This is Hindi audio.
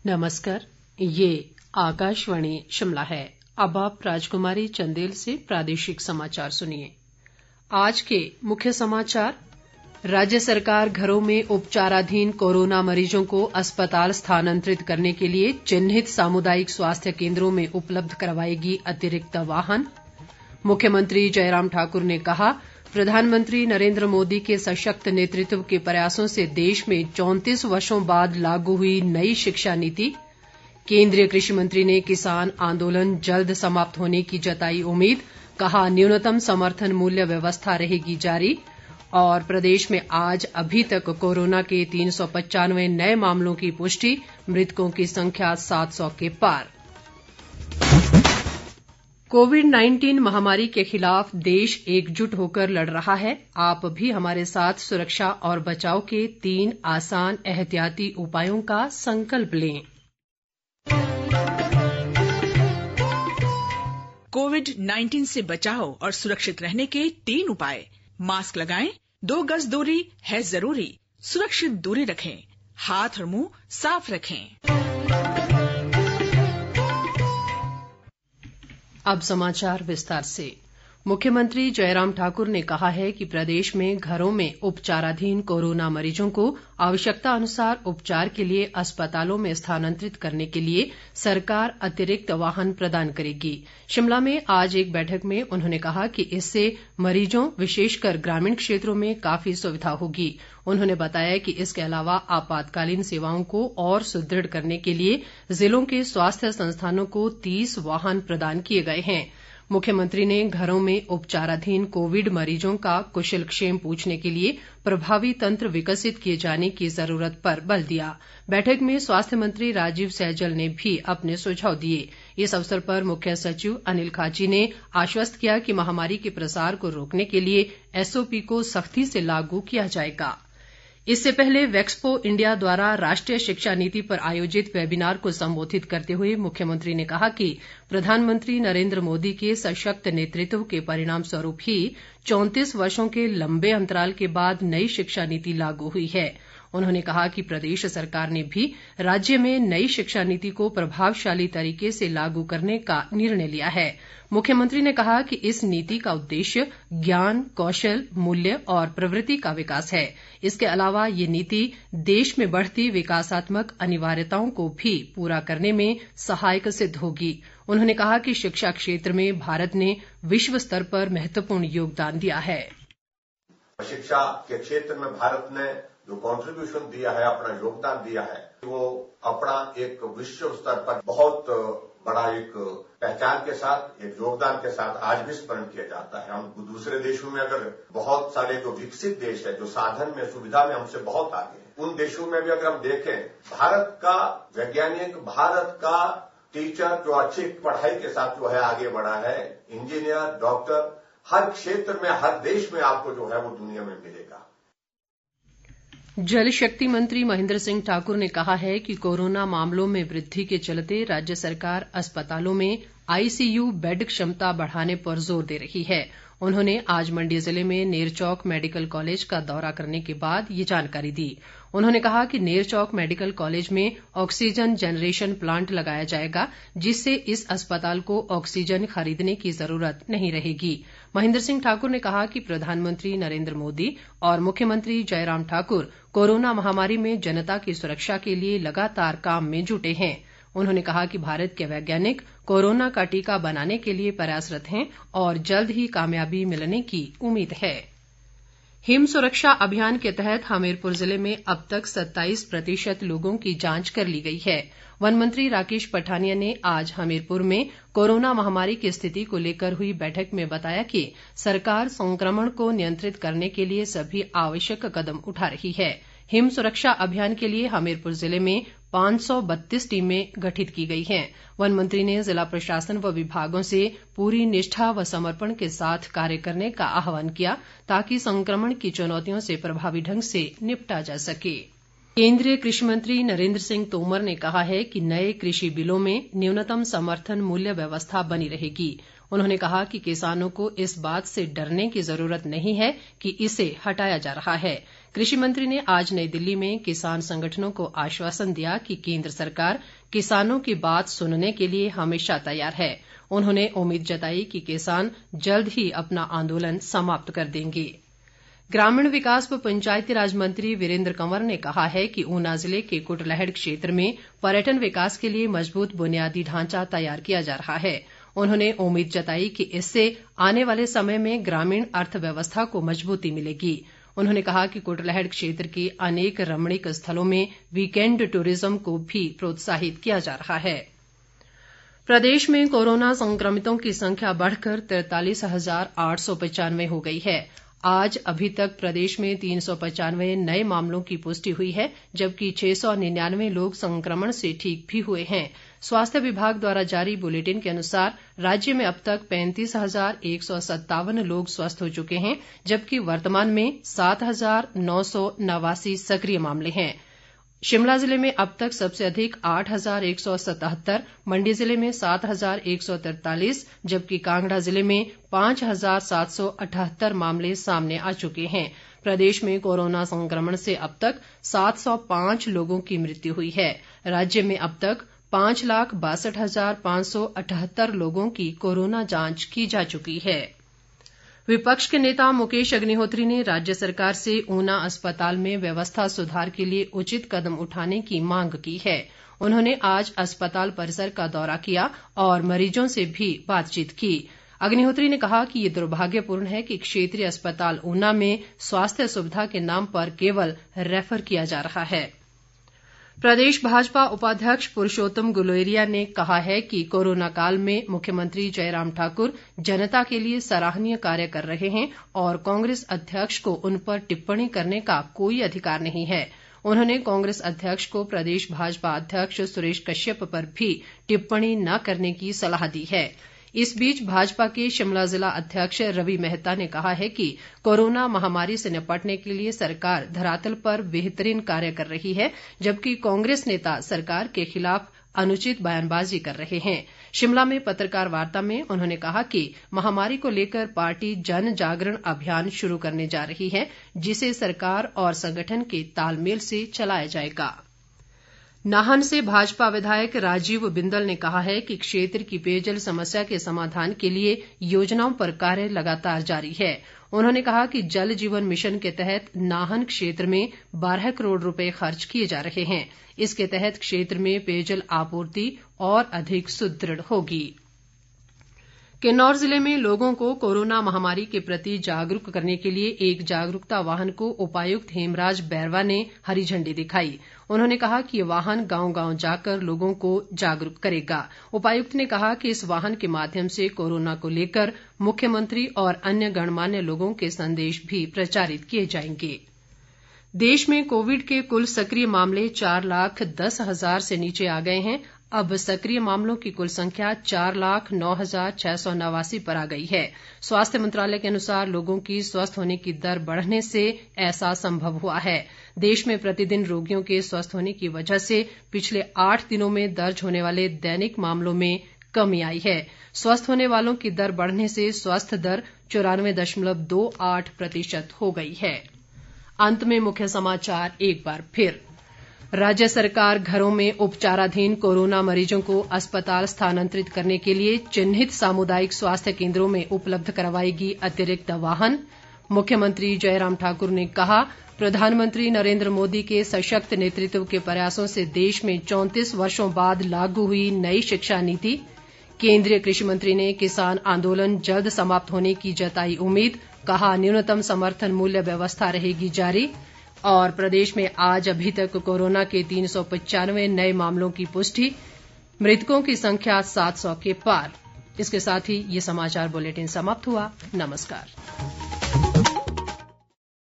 नमस्कार, ये आकाशवाणी शिमला है। अब आप राजकुमारी चंदेल से प्रादेशिक समाचार सुनिए। आज के मुख्य समाचार। राज्य सरकार घरों में उपचाराधीन कोरोना मरीजों को अस्पताल स्थानांतरित करने के लिए चिन्हित सामुदायिक स्वास्थ्य केंद्रों में उपलब्ध करवाएगी अतिरिक्त वाहन। मुख्यमंत्री जयराम ठाकुर ने कहा, प्रधानमंत्री नरेंद्र मोदी के सशक्त नेतृत्व के प्रयासों से देश में 34 वर्षों बाद लागू हुई नई शिक्षा नीति। केंद्रीय कृषि मंत्री ने किसान आंदोलन जल्द समाप्त होने की जताई उम्मीद, कहा न्यूनतम समर्थन मूल्य व्यवस्था रहेगी जारी। और प्रदेश में आज अभी तक कोरोना के 395 नए मामलों की पुष्टि, मृतकों की संख्या 700 के पार। कोविड-19 महामारी के खिलाफ देश एकजुट होकर लड़ रहा है। आप भी हमारे साथ सुरक्षा और बचाव के 3 आसान एहतियाती उपायों का संकल्प लें। कोविड-19 से बचाव और सुरक्षित रहने के 3 उपाय। मास्क लगाएं, 2 गज दूरी है जरूरी, सुरक्षित दूरी रखें, हाथ और मुंह साफ रखें। अब समाचार विस्तार से। मुख्यमंत्री जयराम ठाकुर ने कहा है कि प्रदेश में घरों में उपचाराधीन कोरोना मरीजों को आवश्यकता अनुसार उपचार के लिए अस्पतालों में स्थानांतरित करने के लिए सरकार अतिरिक्त वाहन प्रदान करेगी। शिमला में आज एक बैठक में उन्होंने कहा कि इससे मरीजों, विशेषकर ग्रामीण क्षेत्रों में काफी सुविधा होगी। उन्होंने बताया कि इसके अलावा आपातकालीन सेवाओं को और सुदृढ़ करने के लिए जिलों के स्वास्थ्य संस्थानों को 30 वाहन प्रदान किए गए हैं। मुख्यमंत्री ने घरों में उपचाराधीन कोविड मरीजों का कुशलक्षेम पूछने के लिए प्रभावी तंत्र विकसित किए जाने की जरूरत पर बल दिया। बैठक में स्वास्थ्य मंत्री राजीव सैजल ने भी अपने सुझाव दिए। इस अवसर पर मुख्य सचिव अनिल खाची ने आश्वस्त किया कि महामारी के प्रसार को रोकने के लिए एसओपी को सख्ती से लागू किया जाएगा। इससे पहले वैक्सपो इंडिया द्वारा राष्ट्रीय शिक्षा नीति पर आयोजित वेबिनार को संबोधित करते हुए मुख्यमंत्री ने कहा कि प्रधानमंत्री नरेंद्र मोदी के सशक्त नेतृत्व के परिणाम स्वरूप ही 34 वर्षों के लंबे अंतराल के बाद नई शिक्षा नीति लागू हुई है। उन्होंने कहा कि प्रदेश सरकार ने भी राज्य में नई शिक्षा नीति को प्रभावशाली तरीके से लागू करने का निर्णय लिया है। मुख्यमंत्री ने कहा कि इस नीति का उद्देश्य ज्ञान, कौशल, मूल्य और प्रवृत्ति का विकास है। इसके अलावा ये नीति देश में बढ़ती विकासात्मक अनिवार्यताओं को भी पूरा करने में सहायक सिद्ध होगी। उन्होंने कहा कि शिक्षा क्षेत्र में भारत ने विश्व स्तर पर महत्वपूर्ण योगदान दिया है। शिक्षा के क्षेत्र में भारत ने जो कंट्रीब्यूशन दिया है, अपना योगदान दिया है, वो अपना एक विश्व स्तर पर बहुत बड़ा एक पहचान के साथ, एक योगदान के साथ आज भी स्मरण किया जाता है। हम दूसरे देशों में अगर बहुत सारे जो विकसित देश है, जो साधन में, सुविधा में हमसे बहुत आगे हैं, उन देशों में भी अगर हम देखें, भारत का वैज्ञानिक, भारत का टीचर जो अच्छी पढ़ाई के साथ जो है आगे बढ़ा है, इंजीनियर, डॉक्टर, हर क्षेत्र में, हर देश में आपको जो है वो दुनिया में मिलेगा। जल शक्ति मंत्री महेंद्र सिंह ठाकुर ने कहा है कि कोरोना मामलों में वृद्धि के चलते राज्य सरकार अस्पतालों में आईसीयू बेड क्षमता बढ़ाने पर जोर दे रही है। उन्होंने आज मंडी जिले में नेरचौक मेडिकल कॉलेज का दौरा करने के बाद ये जानकारी दी। उन्होंने कहा कि नेरचौक मेडिकल कॉलेज में ऑक्सीजन जनरेशन प्लांट लगाया जाएगा, जिससे इस अस्पताल को ऑक्सीजन खरीदने की जरूरत नहीं रहेगी। महेंद्र सिंह ठाकुर ने कहा कि प्रधानमंत्री नरेंद्र मोदी और मुख्यमंत्री जयराम ठाकुर कोरोना महामारी में जनता की सुरक्षा के लिए लगातार काम में जुटे हैं। उन्होंने कहा कि भारत के वैज्ञानिक कोरोना का टीका बनाने के लिए प्रयासरत हैं और जल्द ही कामयाबी मिलने की उम्मीद है। हिम सुरक्षा अभियान के तहत हमीरपुर जिले में अब तक 27% लोगों की जांच कर ली गई है। वन मंत्री राकेश पठानिया ने आज हमीरपुर में कोरोना महामारी की स्थिति को लेकर हुई बैठक में बताया कि सरकार संक्रमण को नियंत्रित करने के लिए सभी आवश्यक कदम उठा रही है। हिम सुरक्षा अभियान के लिए हमीरपुर जिले में 532 टीमें गठित की गई हैं। वन मंत्री ने जिला प्रशासन व विभागों से पूरी निष्ठा व समर्पण के साथ कार्य करने का आह्वान किया, ताकि संक्रमण की चुनौतियों से प्रभावी ढंग से निपटा जा सके। केंद्रीय कृषि मंत्री नरेंद्र सिंह तोमर ने कहा है कि नए कृषि बिलों में न्यूनतम समर्थन मूल्य व्यवस्था बनी रहेगी। उन्होंने कहा कि किसानों को इस बात से डरने की जरूरत नहीं है कि इसे हटाया जा रहा है। कृषि मंत्री ने आज नई दिल्ली में किसान संगठनों को आश्वासन दिया कि केंद्र सरकार किसानों की बात सुनने के लिए हमेशा तैयार है। उन्होंने उम्मीद जताई कि किसान जल्द ही अपना आंदोलन समाप्त कर देंगे। ग्रामीण विकास व पंचायती राज मंत्री वीरेंद्र कंवर ने कहा है कि ऊना जिले के कुटलैहड़ क्षेत्र में पर्यटन विकास के लिए मजबूत बुनियादी ढांचा तैयार किया जा रहा है। उन्होंने उम्मीद जताई कि इससे आने वाले समय में ग्रामीण अर्थव्यवस्था को मजबूती मिलेगी। उन्होंने कहा कि कुटलैहड़ क्षेत्र के अनेक रमणीक स्थलों में वीकेंड टूरिज्म को भी प्रोत्साहित किया जा रहा है। प्रदेश में कोरोना संक्रमितों की संख्या बढ़कर 43,895 हो गई है। आज अभी तक प्रदेश में 395 नए मामलों की पुष्टि हुई है, जबकि 699 लोग संक्रमण से ठीक भी हुए हैं। स्वास्थ्य विभाग द्वारा जारी बुलेटिन के अनुसार राज्य में अब तक 35,157 लोग स्वस्थ हो चुके हैं, जबकि वर्तमान में 7,989 सक्रिय मामले हैं। शिमला जिले में अब तक सबसे अधिक 8,177, मंडी जिले में 7,143, जबकि कांगड़ा जिले में 5,778 मामले सामने आ चुके हैं। प्रदेश में कोरोना संक्रमण से अब तक 705 लोगों की मृत्यु हुई है। राज्य में अब तक 5,62,578 लोगों की कोरोना जांच की जा चुकी है। विपक्ष के नेता मुकेश अग्निहोत्री ने राज्य सरकार से ऊना अस्पताल में व्यवस्था सुधार के लिए उचित कदम उठाने की मांग की है। उन्होंने आज अस्पताल परिसर का दौरा किया और मरीजों से भी बातचीत की। अग्निहोत्री ने कहा कि ये दुर्भाग्यपूर्ण है कि क्षेत्रीय अस्पताल ऊना में स्वास्थ्य सुविधा के नाम पर केवल रेफर किया जा रहा है। प्रदेश भाजपा उपाध्यक्ष पुरुषोत्तम गुलेरिया ने कहा है कि कोरोना काल में मुख्यमंत्री जयराम ठाकुर जनता के लिए सराहनीय कार्य कर रहे हैं और कांग्रेस अध्यक्ष को उन पर टिप्पणी करने का कोई अधिकार नहीं है। उन्होंने कांग्रेस अध्यक्ष को प्रदेश भाजपा अध्यक्ष सुरेश कश्यप पर भी टिप्पणी न करने की सलाह दी है। इस बीच भाजपा के शिमला जिला अध्यक्ष रवि मेहता ने कहा है कि कोरोना महामारी से निपटने के लिए सरकार धरातल पर बेहतरीन कार्य कर रही है, जबकि कांग्रेस नेता सरकार के खिलाफ अनुचित बयानबाजी कर रहे हैं। शिमला में पत्रकार वार्ता में उन्होंने कहा कि महामारी को लेकर पार्टी जन जागरण अभियान शुरू करने जा रही है, जिसे सरकार और संगठन के तालमेल से चलाया जाएगा। नाहन से भाजपा विधायक राजीव बिंदल ने कहा है कि क्षेत्र की पेयजल समस्या के समाधान के लिए योजनाओं पर कार्य लगातार जारी है। उन्होंने कहा कि जल जीवन मिशन के तहत नाहन क्षेत्र में 12 करोड़ रुपए खर्च किए जा रहे हैं। इसके तहत क्षेत्र में पेयजल आपूर्ति और अधिक सुदृढ़ होगी। किन्नौर जिले में लोगों को कोरोना महामारी के प्रति जागरूक करने के लिए एक जागरूकता वाहन को उपायुक्त हेमराज बैरवा ने हरी झंडी दिखाई। उन्होंने कहा कि ये वाहन गांव-गांव जाकर लोगों को जागरूक करेगा। उपायुक्त ने कहा कि इस वाहन के माध्यम से कोरोना को लेकर मुख्यमंत्री और अन्य गणमान्य लोगों के संदेश भी प्रचारित किए जाएंगे। देश में कोविड के कुल सक्रिय मामले 4,10,000 से नीचे आ गए हैं। अब सक्रिय मामलों की कुल संख्या 4,09,689 पर आ गई है। स्वास्थ्य मंत्रालय के अनुसार लोगों की स्वस्थ होने की दर बढ़ने से ऐसा संभव हुआ है। देश में प्रतिदिन रोगियों के स्वस्थ होने की वजह से पिछले 8 दिनों में दर्ज होने वाले दैनिक मामलों में कमी आई है। स्वस्थ होने वालों की दर बढ़ने से स्वस्थ दर 94.28% हो गई है। अंत में मुख्य समाचार एक बार फिर। राज्य सरकार घरों में उपचाराधीन कोरोना मरीजों को अस्पताल स्थानांतरित करने के लिए चिन्हित सामुदायिक स्वास्थ्य केंद्रों में उपलब्ध करवाएगी अतिरिक्त वाहन। मुख्यमंत्री जयराम ठाकुर ने कहा, प्रधानमंत्री नरेंद्र मोदी के सशक्त नेतृत्व के प्रयासों से देश में 34 वर्षों बाद लागू हुई नई शिक्षा नीति। केंद्रीय कृषि मंत्री ने किसान आंदोलन जल्द समाप्त होने की जताई उम्मीद, कहा न्यूनतम समर्थन मूल्य व्यवस्था रहेगी जारी। और प्रदेश में आज अभी तक कोरोना के 395 नए मामलों की पुष्टि, मृतकों की संख्या 700 के पार। इसके साथ ही ये समाचार बुलेटिन समाप्त हुआ। नमस्कार।